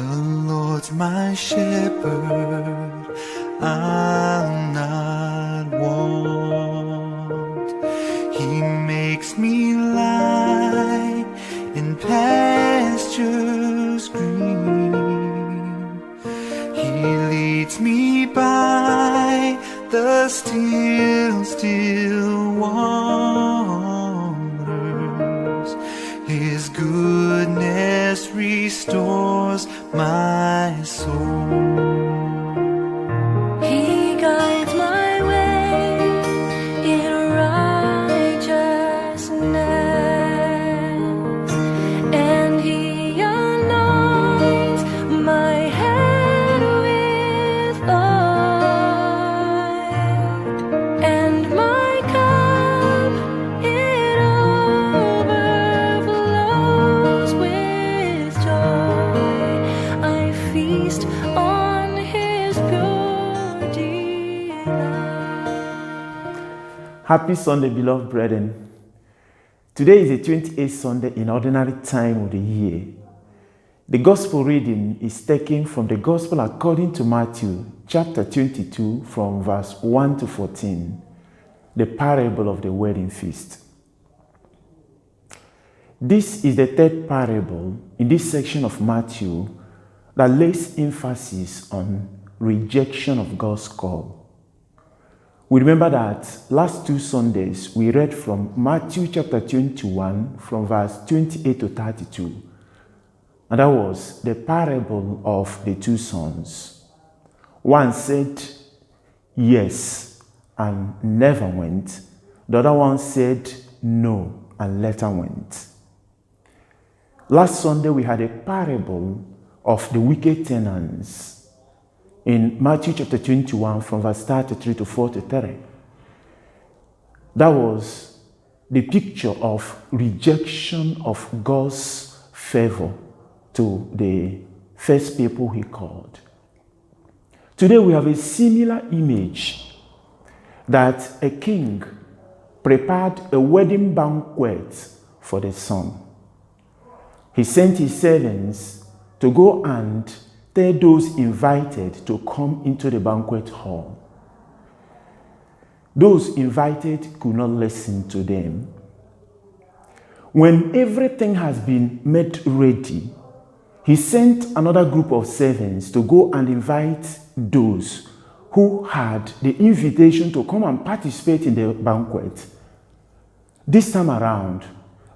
The Lord's my shepherd, I'll not want. He makes me lie in pastures green. He leads me by the still waters. His goodness restores my soul. He guides my way in righteousness, and He anoints my head with oil, and my cup it overflows with joy. I feast on His pure delight. Happy Sunday, beloved brethren. Today is the 28th Sunday in ordinary time of the year. The gospel reading is taken from the gospel according to Matthew, chapter 22, from verse 1 to 14, the parable of the wedding feast. This is the third parable in this section of Matthew that lays emphasis on rejection of God's call. We remember that last two Sundays we read from Matthew chapter 21 from verse 28 to 32. And that was the parable of the two sons. One said yes and never went. The other one said no and later went. Last Sunday we had a parable of the wicked tenants in Matthew chapter 21 from verse 33 to 43. That was the picture of rejection of God's favor to the first people He called. Today we have a similar image that a king prepared a wedding banquet for the son. He sent his servants to go and tell those invited to come into the banquet hall. Those invited could not listen to them. When everything has been made ready, he sent another group of servants to go and invite those who had the invitation to come and participate in the banquet. This time around,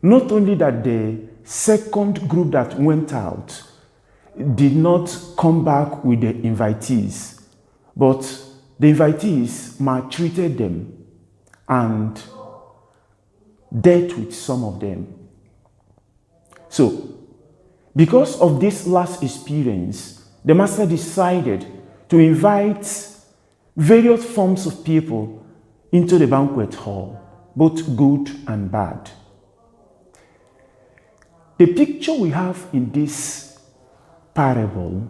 not only that the second group that went out did not come back with the invitees, but the invitees maltreated them and dealt with some of them. So, because of this last experience, the master decided to invite various forms of people into the banquet hall, both good and bad. The picture we have in this parable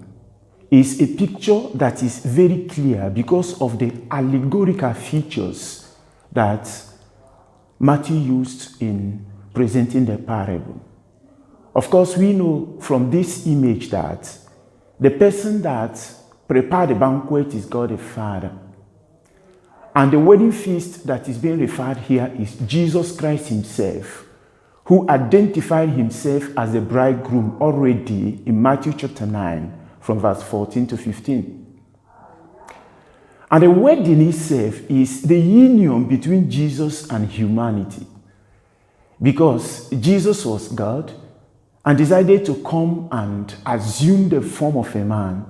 is a picture that is very clear because of the allegorical features that Matthew used in presenting the parable. Of course, we know from this image that the person that prepared the banquet is God the Father. And the wedding feast that is being referred here is Jesus Christ Himself, who identified Himself as the bridegroom already in Matthew chapter 9 from verse 14 to 15. And the wedding itself is the union between Jesus and humanity, because Jesus was God and decided to come and assume the form of a man.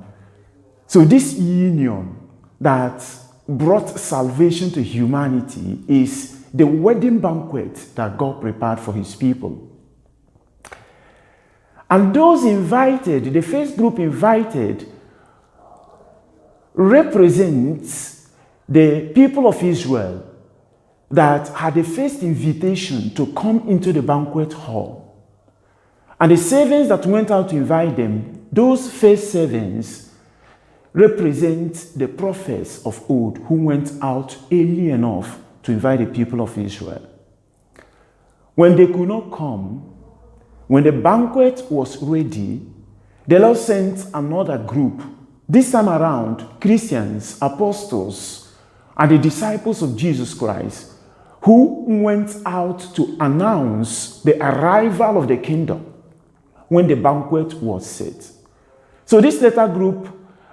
So this union that brought salvation to humanity is the wedding banquet that God prepared for His people. And those invited, the first group invited, represents the people of Israel that had the first invitation to come into the banquet hall. And the servants that went out to invite them, those first servants represent the prophets of old who went out early enough to invite the people of Israel. When they could not come, when the banquet was ready, the Lord sent another group, this time around Christians, apostles, and the disciples of Jesus Christ, who went out to announce the arrival of the kingdom when the banquet was set. So this latter group,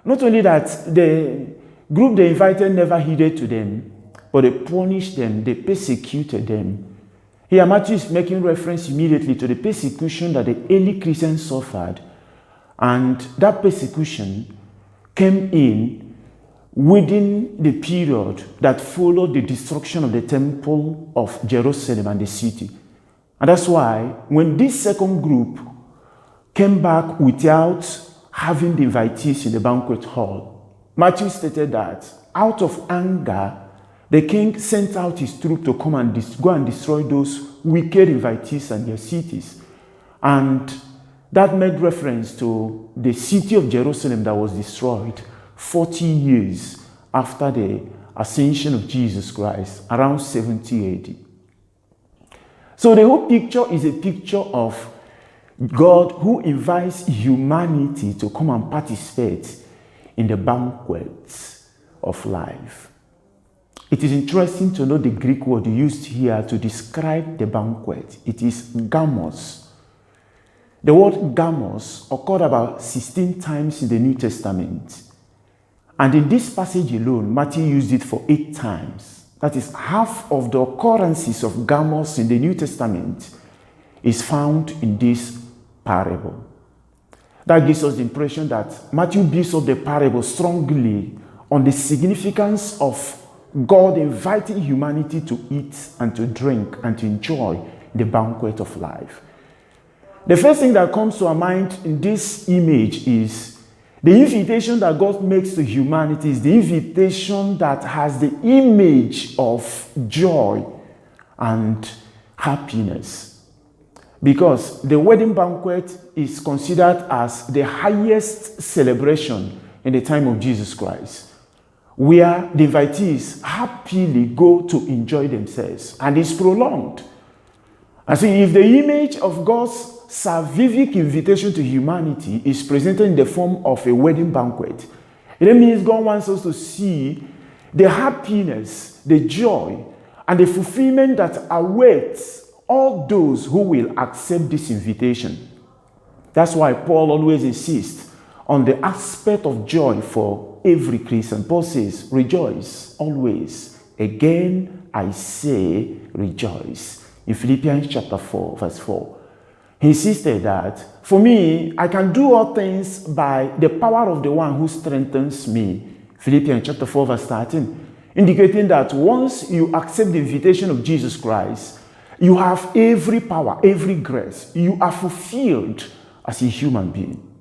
not only that the group they invited never heeded to them, but they punished them, they persecuted them. Here Matthew is making reference immediately to the persecution that the early Christians suffered, and that persecution came in within the period that followed the destruction of the temple of Jerusalem and the city. And that's why when this second group came back without having the invitees in the banquet hall, Matthew stated that out of anger, the king sent out his troop to come and go and destroy those wicked invitees and their cities. And that made reference to the city of Jerusalem that was destroyed 40 years after the ascension of Jesus Christ, around 70 AD. So the whole picture is a picture of God who invites humanity to come and participate in the banquets of life. It is interesting to know the Greek word used here to describe the banquet. It is gamos. The word gamos occurred about 16 times in the New Testament. And in this passage alone, Matthew used it for 8 times. That is, half of the occurrences of gamos in the New Testament is found in this parable. That gives us the impression that Matthew builds up the parable strongly on the significance of God inviting humanity to eat and to drink and to enjoy the banquet of life. The first thing that comes to our mind in this image is the invitation that God makes to humanity is the invitation that has the image of joy and happiness. Because the wedding banquet is considered as the highest celebration in the time of Jesus Christ, where the invitees happily go to enjoy themselves, and it's prolonged. And so if the image of God's salvific invitation to humanity is presented in the form of a wedding banquet, it means God wants us to see the happiness, the joy, and the fulfillment that awaits all those who will accept this invitation. That's why Paul always insists on the aspect of joy for every Christian. Paul says, rejoice always. Again, I say rejoice. In Philippians chapter 4, verse 4. He insisted that, for me, I can do all things by the power of the one who strengthens me. Philippians chapter 4, verse 13. Indicating that once you accept the invitation of Jesus Christ, you have every power, every grace. You are fulfilled as a human being.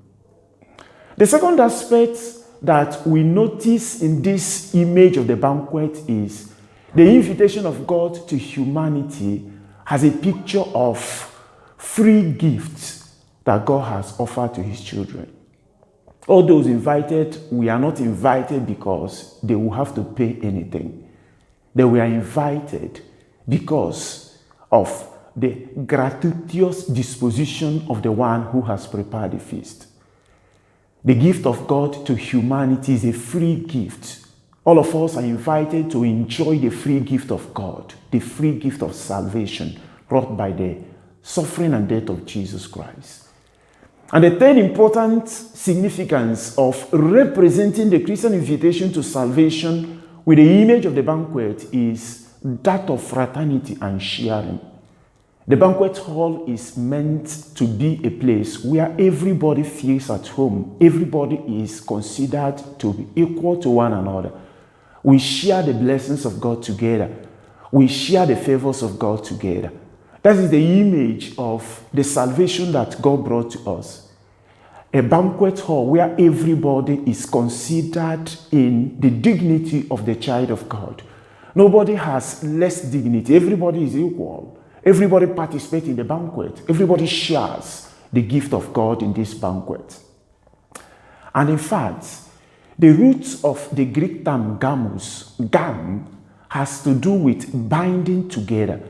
The second aspect that we notice in this image of the banquet is the invitation of God to humanity has a picture of free gifts that God has offered to his children. All those invited, we are not invited because they will have to pay anything. They were invited because of the gratuitous disposition of the one who has prepared the feast. The gift of God to humanity is a free gift. All of us are invited to enjoy the free gift of God, the free gift of salvation brought by the suffering and death of Jesus Christ. And the third important significance of representing the Christian invitation to salvation with the image of the banquet is that of fraternity and sharing. The banquet hall is meant to be a place where everybody feels at home. Everybody is considered to be equal to one another. We share the blessings of God together. We share the favors of God together. That is the image of the salvation that God brought to us. A banquet hall where everybody is considered in the dignity of the child of God. Nobody has less dignity. Everybody is equal. Everybody participates in the banquet. Everybody shares the gift of God in this banquet. And in fact, the roots of the Greek term gamos, gam, has to do with binding together.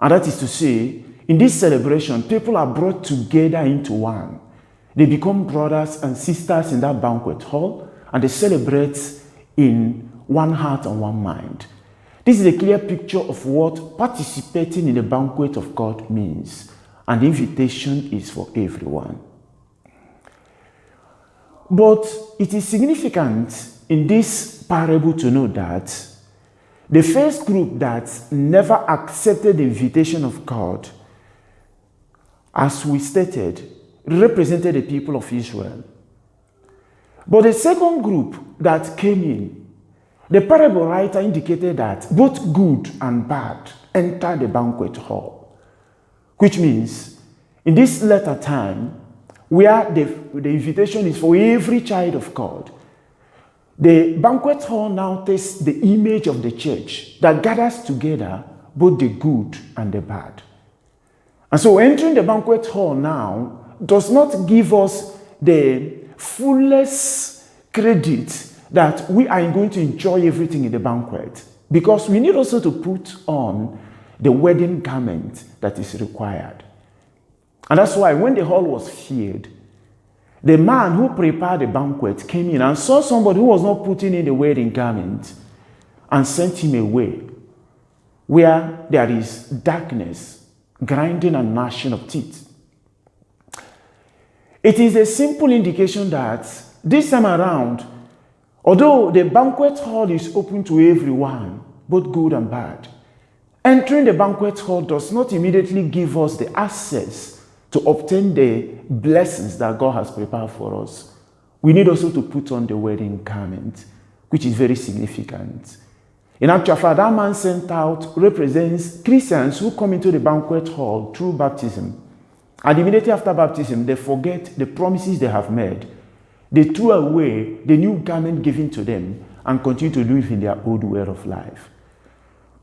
And that is to say, in this celebration, people are brought together into one. They become brothers and sisters in that banquet hall, and they celebrate in one heart and one mind. This is a clear picture of what participating in the banquet of God means, and the invitation is for everyone. But it is significant in this parable to know that the first group that never accepted the invitation of God, as we stated, represented the people of Israel. But the second group that came in, the parable writer indicated that both good and bad entered the banquet hall, which means in this latter time, where the invitation is for every child of God, the banquet hall now takes the image of the church that gathers together both the good and the bad. And so entering the banquet hall now does not give us the fullest credit that we are going to enjoy everything in the banquet, because we need also to put on the wedding garment that is required. And that's why when the hall was filled, the man who prepared the banquet came in and saw somebody who was not putting in the wedding garment and sent him away, where there is darkness, grinding and gnashing of teeth. It is a simple indication that this time around, although the banquet hall is open to everyone, both good and bad, entering the banquet hall does not immediately give us the access to obtain the blessings that God has prepared for us. We need also to put on the wedding garment, which is very significant. In actual fact, that man sent out represents Christians who come into the banquet hall through baptism. And immediately after baptism, they forget the promises they have made. They threw away the new garment given to them and continue to live in their old way of life.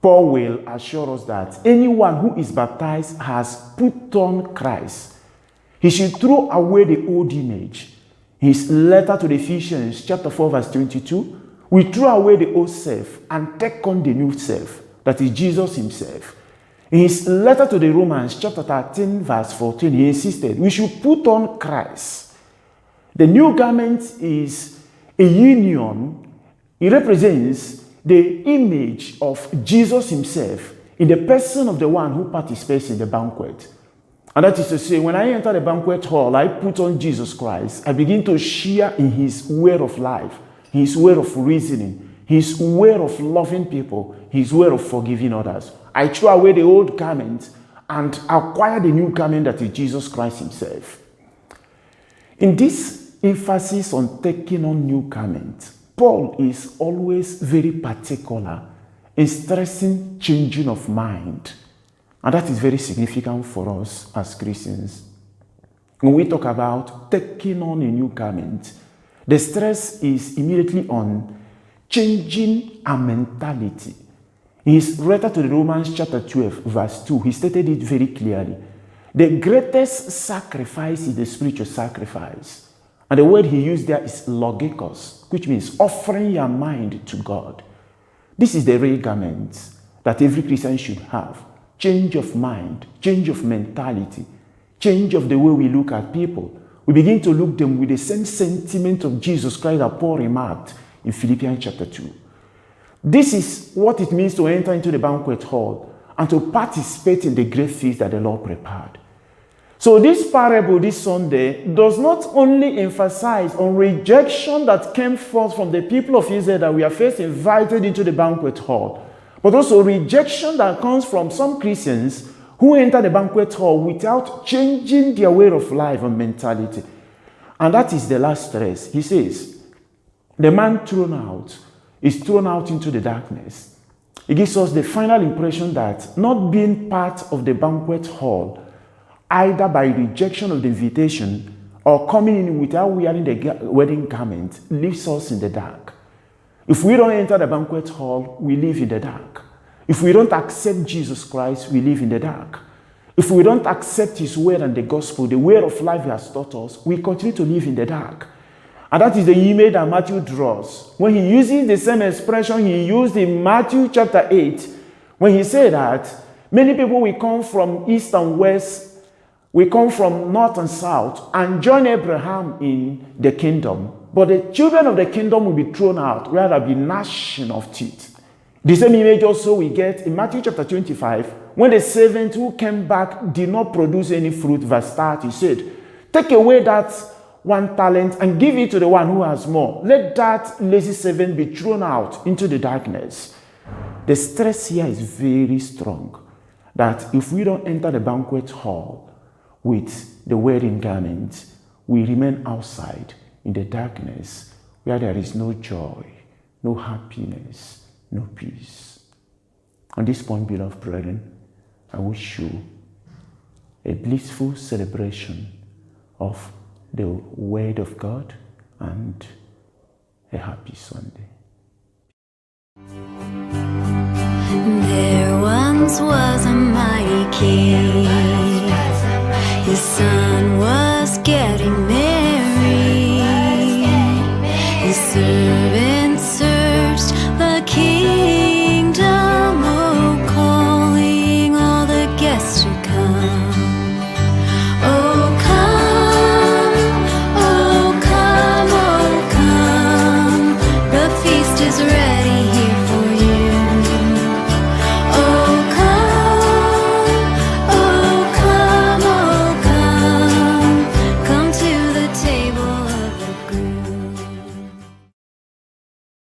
Paul will assure us that anyone who is baptized has put on Christ. He should throw away the old image. His letter to the Ephesians, chapter 4, verse 22, we throw away the old self and take on the new self, that is Jesus himself. In his letter to the Romans, chapter 13, verse 14, he insisted we should put on Christ. The new garment is a union. It represents the image of Jesus himself in the person of the one who participates in the banquet. And that is to say, when I enter the banquet hall, I put on Jesus Christ. I begin to share in his way of life, his way of reasoning, his way of loving people, his way of forgiving others. I throw away the old garment and acquire the new garment that is Jesus Christ himself. In this emphasis on taking on new garment, Paul is always very particular in stressing changing of mind. And that is very significant for us as Christians. When we talk about taking on a new garment, the stress is immediately on changing our mentality. In his letter to the Romans chapter 12, verse 2, he stated it very clearly. The greatest sacrifice is the spiritual sacrifice. And the word he used there is logikos, which means offering your mind to God. This is the real garment that every Christian should have. Change of mind, change of mentality, change of the way we look at people. We begin to look them with the same sentiment of Jesus Christ that Paul remarked in Philippians chapter 2. This is what it means to enter into the banquet hall and to participate in the great feast that the Lord prepared. So this parable this Sunday does not only emphasize on rejection that came forth from the people of Israel that we are first invited into the banquet hall, but also rejection that comes from some Christians who enter the banquet hall without changing their way of life and mentality. And that is the last stress. He says, the man thrown out is thrown out into the darkness. It gives us the final impression that not being part of the banquet hall, either by rejection of the invitation or coming in without wearing the wedding garment, leaves us in the dark. If we don't enter the banquet hall, we live in the dark. If we don't accept Jesus Christ, we live in the dark. If we don't accept his word and the gospel, the way of life he has taught us, we continue to live in the dark. And that is the image that Matthew draws. When he uses the same expression he used in Matthew chapter 8, when he said that many people will come from east and west We come from north and south and join Abraham in the kingdom. But the children of the kingdom will be thrown out, where there will be gnashing of teeth. The same image also we get in Matthew chapter 25, when the servant who came back did not produce any fruit, verse 30, he said, take away that 1 talent and give it to the one who has more. Let that lazy servant be thrown out into the darkness. The stress here is very strong, that if we don't enter the banquet hall with the wedding garment, we remain outside in the darkness where there is no joy, no happiness, no peace. On this point, beloved brethren, I wish you a blissful celebration of the Word of God and a happy Sunday. There once was a mighty king. His son was